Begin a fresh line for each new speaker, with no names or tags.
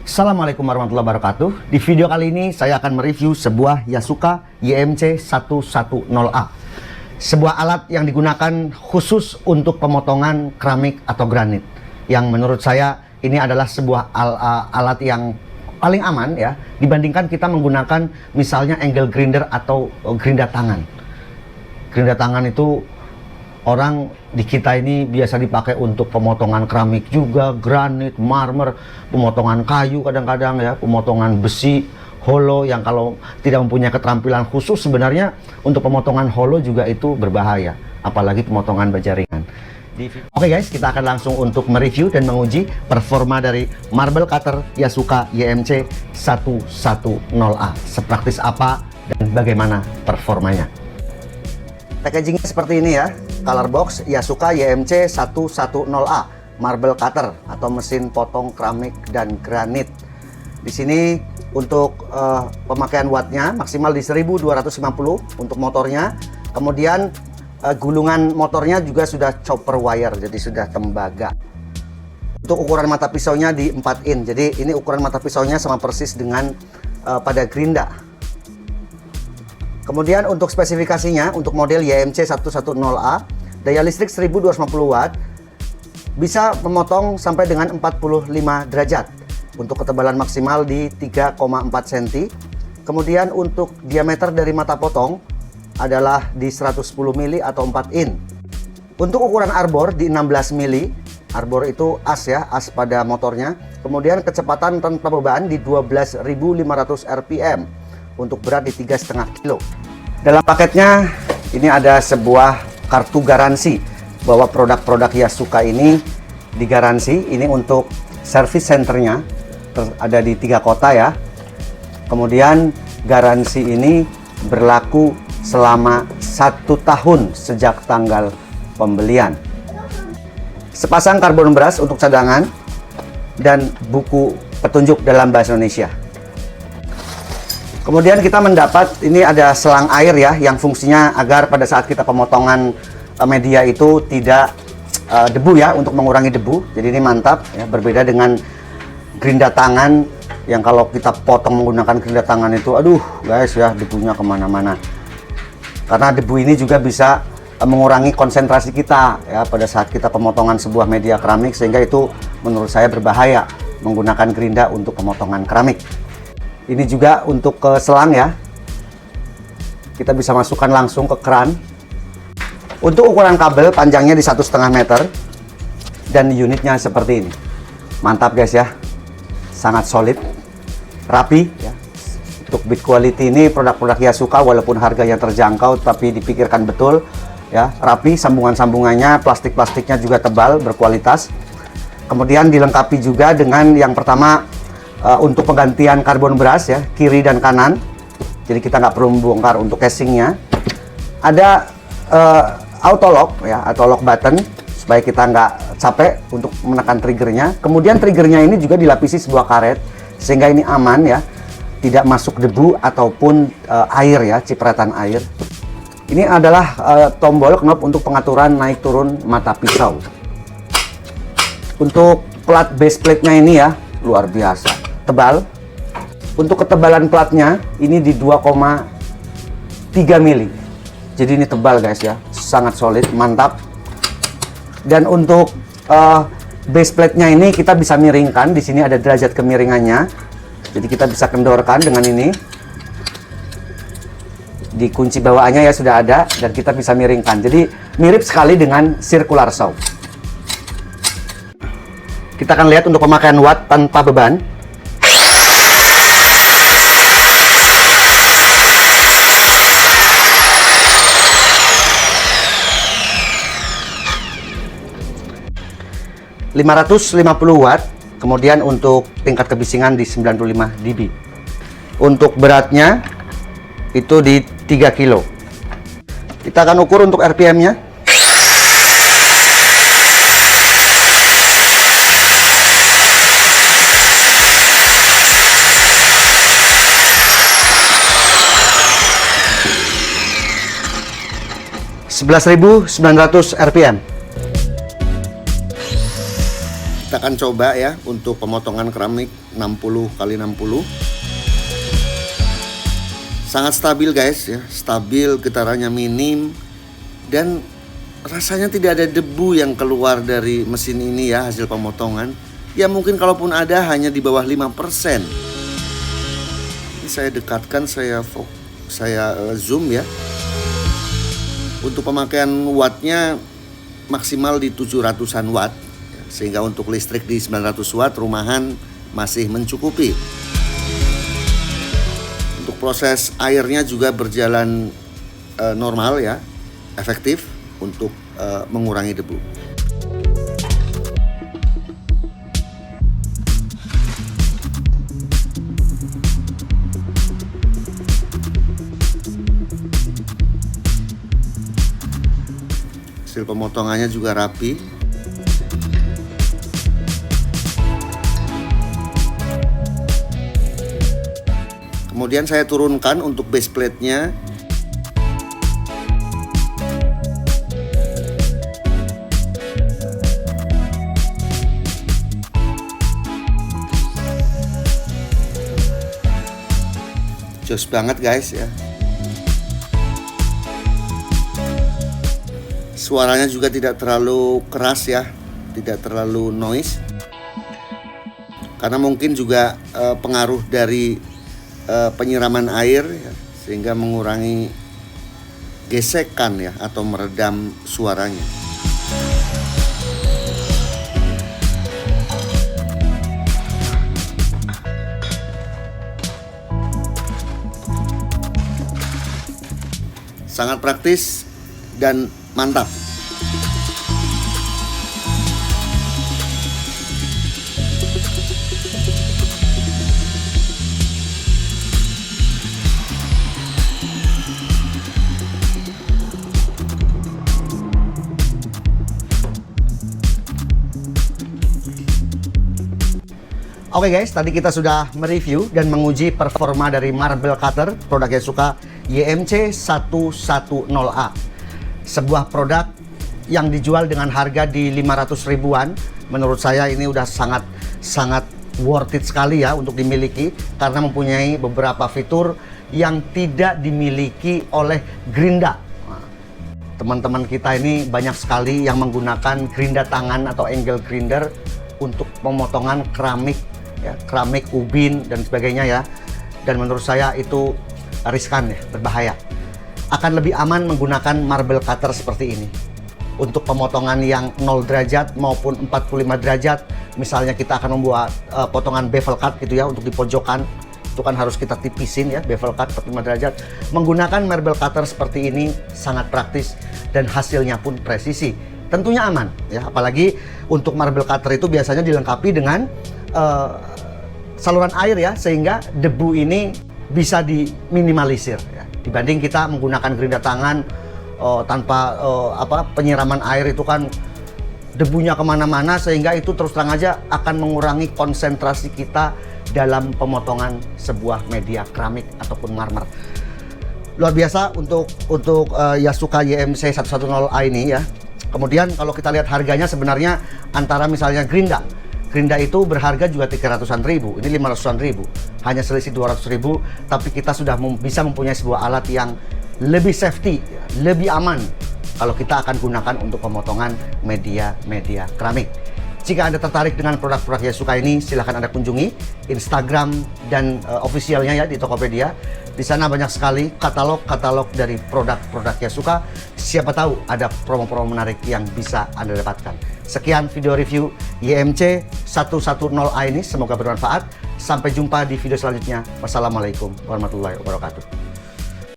Assalamualaikum warahmatullahi wabarakatuh. Di video kali ini saya akan mereview sebuah Yasuka YMC 110A. Sebuah alat yang digunakan khusus untuk pemotongan keramik atau granit. Yang menurut saya ini adalah sebuah alat yang paling aman ya, dibandingkan kita menggunakan misalnya angle grinder atau gerinda tangan. Gerinda tangan itu orang di kita ini biasa dipakai untuk pemotongan keramik juga, granit, marmer, pemotongan kayu kadang-kadang ya, pemotongan besi, holo yang kalau tidak mempunyai keterampilan khusus sebenarnya untuk pemotongan holo juga itu berbahaya, apalagi pemotongan berjaringan. Oke guys, kita akan langsung untuk mereview dan menguji performa dari marble cutter Yasuka YMC 110A. Sepraktis apa dan bagaimana performanya. Packagingnya seperti ini ya, color box Yasuka YMC 110A marble cutter atau mesin potong keramik dan granit. Di sini untuk pemakaian wattnya maksimal di 1250 untuk motornya. Kemudian gulungan motornya juga sudah chopper wire, jadi sudah tembaga. Untuk ukuran mata pisaunya di 4 in, jadi ini ukuran mata pisaunya sama persis dengan pada gerinda. Kemudian untuk spesifikasinya, untuk model YMC 110A, daya listrik 1250 watt, bisa memotong sampai dengan 45 derajat. Untuk ketebalan maksimal di 3,4 cm. Kemudian untuk diameter dari mata potong adalah di 110 mili atau 4 in. Untuk ukuran arbor di 16 mili, arbor itu as ya, as pada motornya. Kemudian kecepatan tanpa beban di 12.500 rpm. Untuk berat di 3,5 kilo. Dalam paketnya ini ada sebuah kartu garansi bahwa produk-produk Yasuka ini digaransi. Ini untuk service centernya ada di 3 kota ya. Kemudian garansi ini berlaku selama 1 tahun sejak tanggal pembelian. Sepasang karbon brush untuk cadangan dan buku petunjuk dalam bahasa Indonesia. Kemudian kita mendapat ini ada selang air ya, yang fungsinya agar pada saat kita pemotongan media itu tidak debu ya, untuk mengurangi debu. Jadi ini mantap ya, berbeda dengan gerinda tangan yang kalau kita potong menggunakan gerinda tangan itu aduh guys ya, debunya kemana-mana. Karena debu ini juga bisa mengurangi konsentrasi kita ya pada saat kita pemotongan sebuah media keramik, sehingga itu menurut saya berbahaya menggunakan gerinda untuk pemotongan keramik. Ini juga untuk ke selang ya, kita bisa masukkan langsung ke keran. Untuk ukuran kabel panjangnya di 1,5 meter dan unitnya seperti ini. Mantap guys ya, sangat solid, rapi ya. Untuk build quality ini produk-produk Yasuka walaupun harganya terjangkau tapi dipikirkan betul ya, rapi, sambungan-sambungannya, plastik-plastiknya juga tebal, berkualitas. Kemudian dilengkapi juga dengan yang pertama untuk penggantian karbon brush ya, kiri dan kanan. Jadi kita nggak perlu membongkar untuk casingnya. Ada auto lock ya, auto lock button supaya kita nggak capek untuk menekan triggernya. Kemudian triggernya ini juga dilapisi sebuah karet sehingga ini aman ya, tidak masuk debu ataupun air ya, cipratan air. Ini adalah tombol knob untuk pengaturan naik turun mata pisau. Untuk plat base plate-nya ini ya, luar biasa tebal. Untuk ketebalan platnya ini di 2,3 mili. Jadi ini tebal guys ya, sangat solid, mantap. Dan untuk base plate-nya ini kita bisa miringkan. Di sini ada derajat kemiringannya. Jadi kita bisa kendorkan dengan ini. Di kunci bawaannya ya sudah ada dan kita bisa miringkan. Jadi mirip sekali dengan circular saw. Kita akan lihat untuk pemakaian watt tanpa beban. ...550 watt, kemudian untuk tingkat kebisingan di 95 dB. Untuk beratnya itu di 3 kilo. Kita akan ukur untuk RPM-nya. ...11.900 RPM. Kita akan coba ya untuk pemotongan keramik 60 kali 60. Sangat stabil guys ya, stabil, getarannya minim, dan rasanya tidak ada debu yang keluar dari mesin ini ya hasil pemotongan. Ya mungkin kalaupun ada hanya di bawah 5%. Ini saya dekatkan, saya zoom ya. Untuk pemakaian wattnya maksimal di 700-an watt, sehingga untuk listrik di 900 watt rumahan masih mencukupi. Untuk proses airnya juga berjalan normal ya, efektif untuk mengurangi debu. Hasil pemotongannya juga rapi. Kemudian saya turunkan untuk base plate-nya. Jos banget guys ya. Suaranya juga tidak terlalu keras ya, tidak terlalu noise. Karena mungkin juga pengaruh dari penyiraman air ya, sehingga mengurangi gesekan ya atau meredam suaranya. Sangat praktis dan mantap. Oke guys, tadi kita sudah mereview dan menguji performa dari marble cutter produk Yasuka YMC 110A. Sebuah produk yang dijual dengan harga di 500 ribuan. Menurut saya ini udah sangat worth it sekali ya untuk dimiliki, karena mempunyai beberapa fitur yang tidak dimiliki oleh Grinda. Teman-teman kita ini banyak sekali yang menggunakan gerinda tangan atau angle grinder untuk pemotongan keramik ya, keramik, ubin dan sebagainya ya. Dan menurut saya itu riskan ya, berbahaya. Akan lebih aman menggunakan marble cutter seperti ini untuk pemotongan yang 0 derajat maupun 45 derajat. Misalnya kita akan membuat potongan bevel cut gitu ya, untuk di pojokan itu kan harus kita tipisin ya, bevel cut 45 derajat. Menggunakan marble cutter seperti ini sangat praktis dan hasilnya pun presisi. Tentunya aman ya, apalagi untuk marble cutter itu biasanya dilengkapi dengan saluran air ya, sehingga debu ini bisa diminimalisir ya. Dibanding kita menggunakan gerinda tangan tanpa penyiraman air, itu kan debunya kemana-mana, sehingga itu terus terang aja akan mengurangi konsentrasi kita dalam pemotongan sebuah media keramik ataupun marmer. Luar biasa untuk Yasuka YMC 110A ini ya. Kemudian kalau kita lihat harganya, sebenarnya antara misalnya Grinda itu berharga juga 300-an ribu, ini 500-an ribu, hanya selisih 200 ribu, tapi kita sudah bisa mempunyai sebuah alat yang lebih safety, lebih aman kalau kita akan gunakan untuk pemotongan media keramik. Jika Anda tertarik dengan produk-produk Yasuka ini, silahkan Anda kunjungi Instagram dan officialnya ya di Tokopedia. Di sana banyak sekali katalog dari produk-produk Yasuka. Siapa tahu ada promo-promo menarik yang bisa Anda dapatkan. Sekian video review YMC 110A ini, semoga bermanfaat. Sampai jumpa di video selanjutnya. Wassalamualaikum warahmatullahi wabarakatuh.